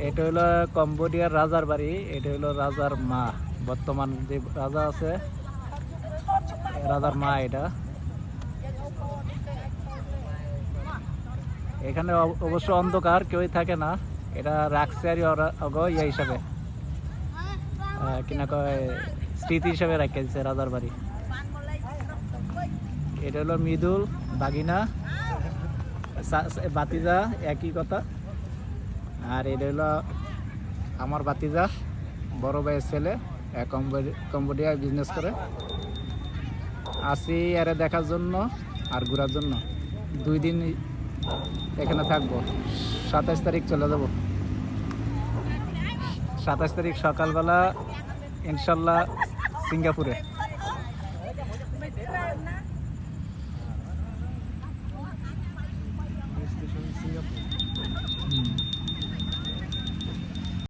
এটা হলো কম্বোডিয়ার রাজার বাড়ি। এটা হলো রাজার মা, বর্তমান যে রাজা আছে রাজার মা এটা। এখানে অবশ্য অন্ধকার, কেউই থাকে না। এটা রাখছে আর ইয়ে হিসাবে কিনা কয় স্মৃতি হিসাবে রেখে দিচ্ছে রাজার বাড়ি। এটা হলো মৃদুল বাগিনা বাতিজা, একই কথা। আর এটা হলো আমার বাতিজা, বড় ভাইয়ের ছেলে, কম্বোডিয়ায় বিজনেস করে। আসি এরে দেখার জন্য আর ঘোরার জন্য। 2 দিন এখানে থাকবো। 27 তারিখ চলে যাব। 27 তারিখ সকালবেলা ইনশাল্লাহ সিঙ্গাপুরে।